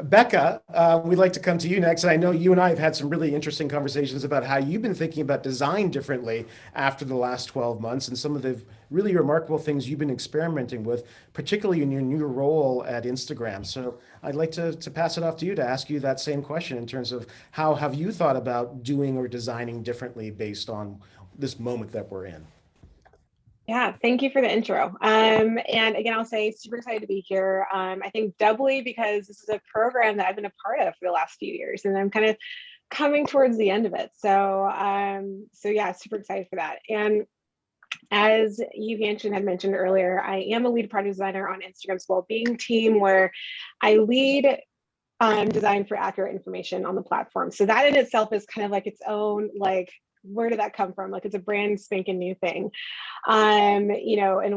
Becca, we'd like to come to you next. And I know you and I have had some really interesting conversations about how you've been thinking about design differently after the last 12 months and some of the really remarkable things you've been experimenting with, particularly in your new role at Instagram. So I'd like to pass it off to you to ask you that same question in terms of how have you thought about doing or designing differently based on this moment that we're in? Yeah, thank you for the intro. And again, I'll say super excited to be here. I think doubly because this is a program that I've been a part of for the last few years, and I'm kind of coming towards the end of it. So yeah, super excited for that. And as Yuvanshin had mentioned earlier, I am a lead product designer on Instagram's well-being team, where I lead design for accurate information on the platform. So that in itself is kind of like its own, like, where did that come from? Like, it's a brand spanking new thing. And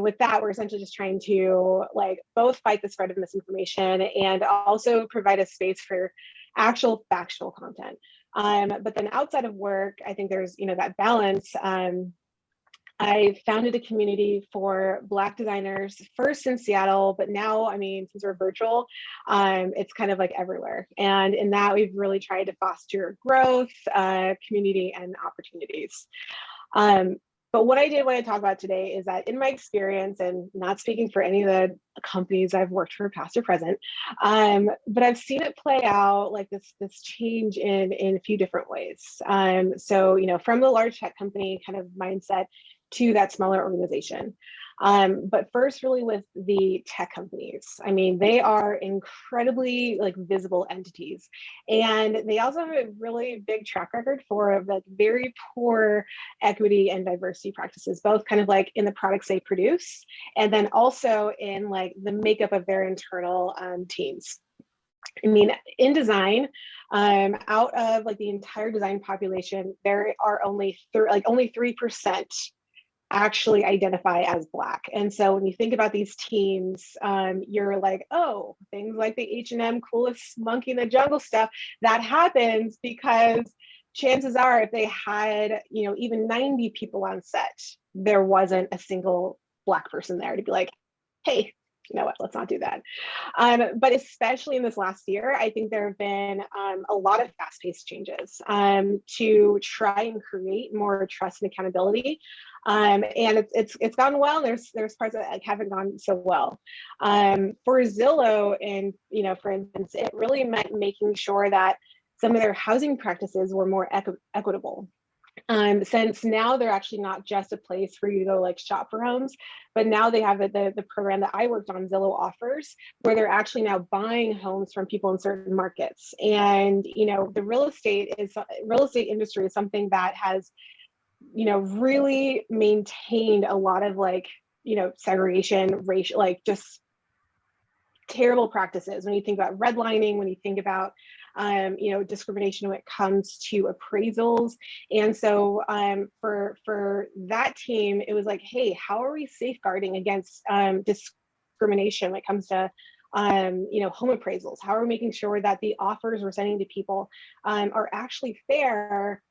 with that, we're essentially just trying to like both fight the spread of misinformation and also provide a space for actual factual content. But then outside of work, I think there's, that balance. I founded a community for Black designers, first in Seattle, but now, I mean, since we're virtual, it's kind of like everywhere. And in that, we've really tried to foster growth, community, and opportunities. Um, but what I did want to talk about today is that in my experience, and not speaking for any of the companies I've worked for, past or present, but I've seen it play out like this change in a few different ways. So, from the large tech company kind of mindset to that smaller organization. But first, really with the tech companies. I mean, they are incredibly like visible entities, and they also have a really big track record for like very poor equity and diversity practices, both kind of like in the products they produce, and then also in like the makeup of their internal teams. I mean, in design, out of like the entire design population, there are only 3% actually identify as Black. And so when you think about these teams, you're like, oh, things like the H&M coolest monkey in the jungle stuff, that happens because chances are if they had, even 90 people on set, there wasn't a single Black person there to be like, hey, you know what, let's not do that. But especially in this last year, I think there have been a lot of fast-paced changes to try and create more trust and accountability. And it's gone well. There's parts that like, haven't gone so well. For Zillow, and for instance, it really meant making sure that some of their housing practices were more equitable. Since now they're actually not just a place for you to go like shop for homes, but now they have the program that I worked on, Zillow Offers, where they're actually now buying homes from people in certain markets. And the real estate industry is something that has really maintained a lot of like segregation, racial, like just terrible practices when you think about redlining, when you think about discrimination when it comes to appraisals. And so for that team, it was like, hey, how are we safeguarding against discrimination when it comes to home appraisals? How are we making sure that the offers we're sending to people are actually fair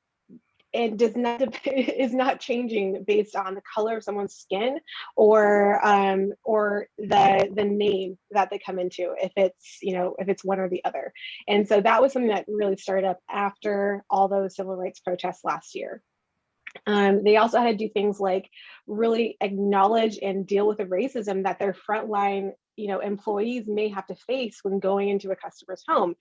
and is not changing based on the color of someone's skin or the name that they come into, if it's one or the other. And so that was something that really started up after all those civil rights protests last year. They also had to do things like really acknowledge and deal with the racism that their frontline employees may have to face when going into a customer's home.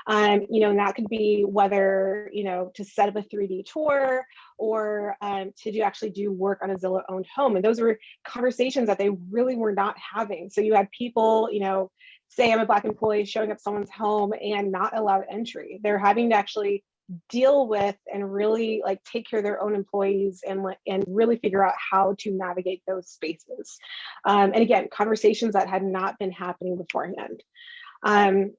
And that could be whether to set up a 3D tour or to actually do work on a Zillow owned home. And those were conversations that they really were not having. So you had people say, I'm a Black employee, showing up someone's home and not allowed entry. They're having to actually deal with and really like take care of their own employees and really figure out how to navigate those spaces. And again, conversations that had not been happening beforehand. I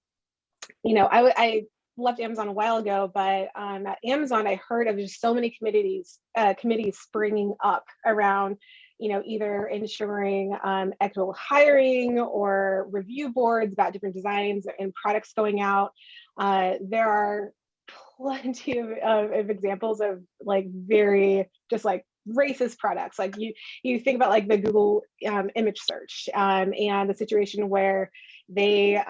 left Amazon a while ago, but at Amazon, I heard of just so many committees springing up around either ensuring equitable hiring or review boards about different designs and products going out. There are plenty of examples of like very just like racist products. Like you think about like the Google image search and the situation where they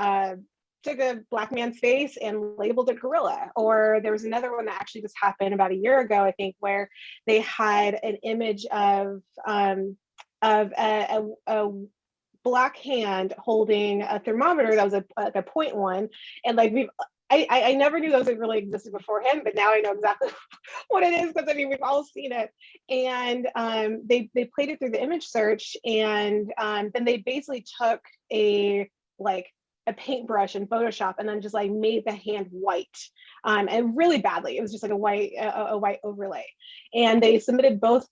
took a Black man's face and labeled it gorilla. Or there was another one that actually just happened about a year ago, I think, where they had an image of a Black hand holding a thermometer that was a 0.1, and like I never knew those had really existed beforehand, but now I know exactly what it is, because I mean we've all seen it. And they played it through the image search, and then they basically took a paintbrush in Photoshop and then just like made the hand white, and really badly. It was just like a white overlay. And they submitted both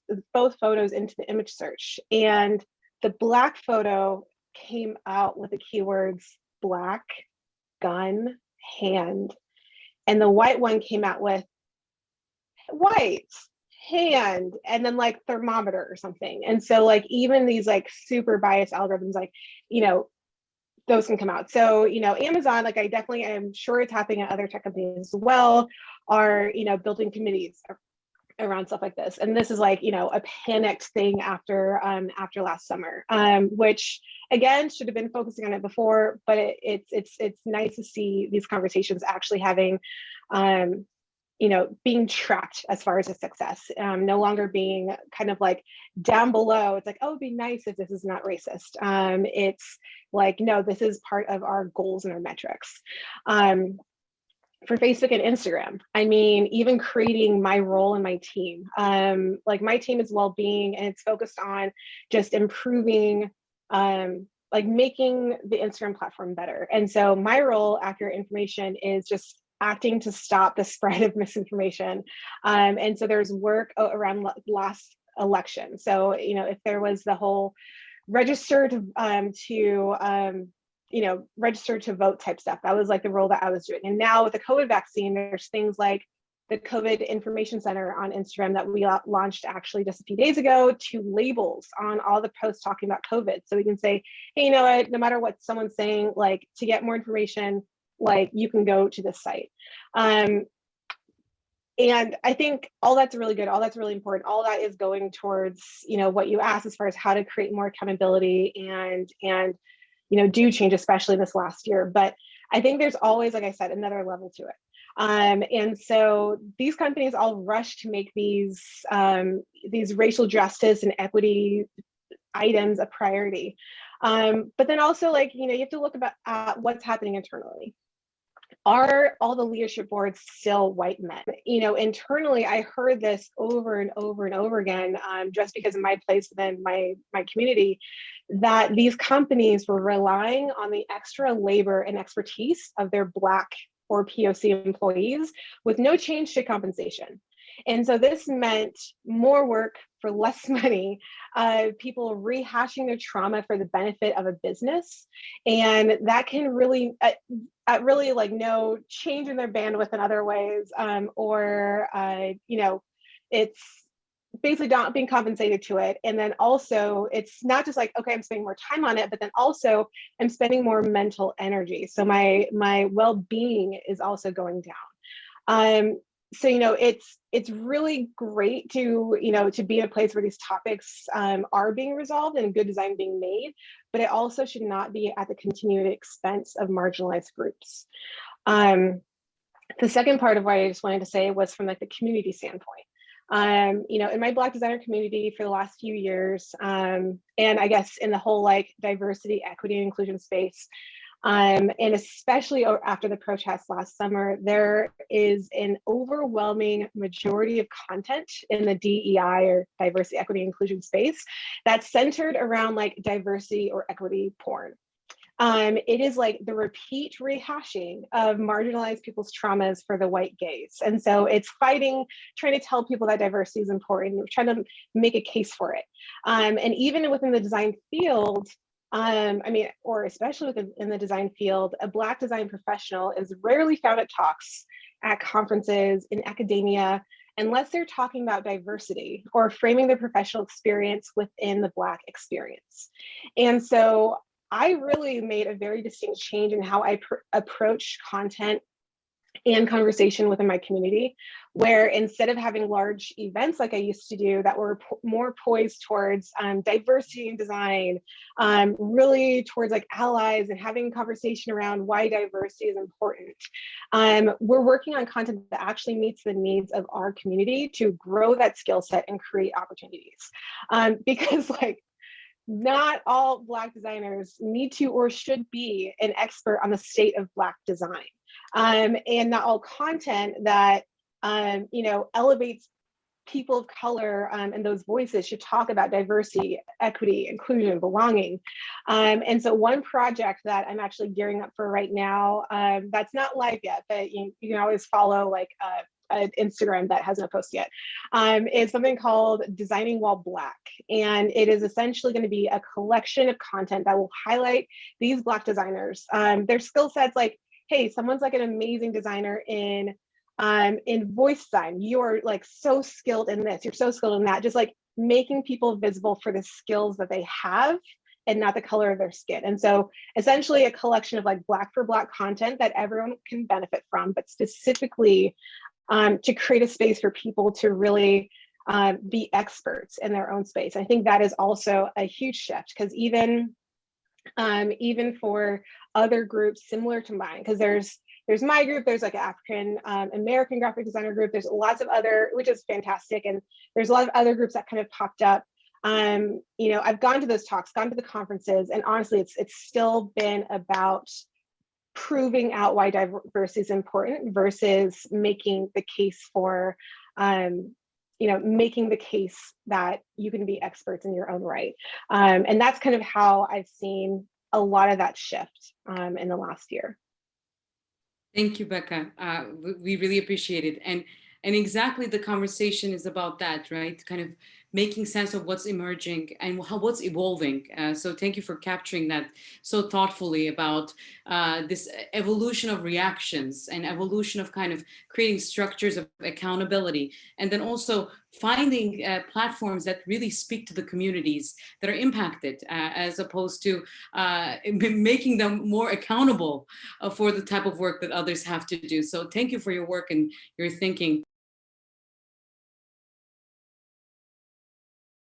photos into the image search, and the Black photo came out with the keywords Black, gun, hand, and the white one came out with white, hand, and then like thermometer or something. And so like even these like super biased algorithms, like, you know, those can come out. So, you know, Amazon, like I definitely am sure it's happening at other tech companies as well, are, you know, building committees around stuff like this. And this is like, you know, a panicked thing after last summer, which again should have been focusing on it before, but it's nice to see these conversations actually having, you know, being tracked as far as a success, no longer being kind of like down below. It's like, oh, it'd be nice if this is not racist. It's like, no, this is part of our goals and our metrics. For Facebook and Instagram, I mean, even creating my role in my team, like my team is well-being, and it's focused on just improving, like making the Instagram platform better. And so my role, Accurate Information, is just acting to stop the spread of misinformation. And so there's work around last election. So, you know, if there was the whole register to you know, register to vote type stuff, that was like the role that I was doing. And now with the COVID vaccine, there's things like the COVID Information Center on Instagram that we launched actually just a few days ago, to labels on all the posts talking about COVID. So we can say, hey, you know what, no matter what someone's saying, like to get more information, like you can go to this site. And I think all that's really good. All that's really important. All that is going towards, you know, what you asked as far as how to create more accountability and you know, do change, especially this last year. But I think there's always, like I said, another level to it. And so these companies all rush to make these racial justice and equity items a priority. But then also, like, you know, you have to look at what's happening internally. Are all the leadership boards still white men? You know, internally, I heard this over and over and over again, just because of my place within my community, that these companies were relying on the extra labor and expertise of their Black or POC employees with no change to compensation. And so this meant more work for less money, people rehashing their trauma for the benefit of a business. And that can really, really like no change in their bandwidth in other ways, or, you know, it's basically not being compensated to it. And then also it's not just like, okay, I'm spending more time on it, but then also I'm spending more mental energy. So my well-being is also going down. So, you know, it's really great to, you know, to be in a place where these topics are being resolved and good design being made, but it also should not be at the continued expense of marginalized groups. The second part of what I just wanted to say was from like the community standpoint. You know, in my Black designer community for the last few years, and I guess in the whole like diversity, equity, and inclusion space, and especially after the protests last summer, there is an overwhelming majority of content in the DEI or diversity, equity, inclusion space that's centered around like diversity or equity porn. It is like the repeat rehashing of marginalized people's traumas for the white gaze. And so it's fighting, trying to tell people that diversity is important, trying to make a case for it. And even within the design field, I mean, or especially within the design field, a Black design professional is rarely found at talks, at conferences, in academia, unless they're talking about diversity or framing their professional experience within the Black experience. And so I really made a very distinct change in how I approach content and conversation within my community, where instead of having large events like I used to do that were more poised towards diversity in design, really towards like allies and having conversation around why diversity is important, we're working on content that actually meets the needs of our community to grow that skill set and create opportunities. Because like, not all Black designers need to or should be an expert on the state of Black design. And not all content that elevates people of color and those voices should talk about diversity, equity, inclusion, belonging. And so one project that I'm actually gearing up for right now, that's not live yet, but you can always follow like an Instagram that hasn't a post yet, is something called Designing While Black. And it is essentially going to be a collection of content that will highlight these Black designers, their skill sets. Like, hey, someone's like an amazing designer in voice design. You're like so skilled in this, you're so skilled in that, just like making people visible for the skills that they have and not the color of their skin. And so essentially a collection of like Black for Black content that everyone can benefit from, but specifically to create a space for people to really be experts in their own space. I think that is also a huge shift, because even for other groups similar to mine, because there's my group, there's like an African American graphic designer group, there's lots of other, which is fantastic, and there's a lot of other groups that kind of popped up. I've gone to those talks, gone to the conferences, and honestly, it's still been about proving out why diversity is important versus making the case for making the case that you can be experts in your own right. And that's kind of how I've seen a lot of that shift in the last year. Thank you, Bekah. We really appreciate it. And exactly, the conversation is about that, right? Kind of making sense of what's emerging and what's evolving. So thank you for capturing that so thoughtfully about this evolution of reactions and evolution of kind of creating structures of accountability, and then also finding platforms that really speak to the communities that are impacted, as opposed to making them more accountable for the type of work that others have to do. So thank you for your work and your thinking.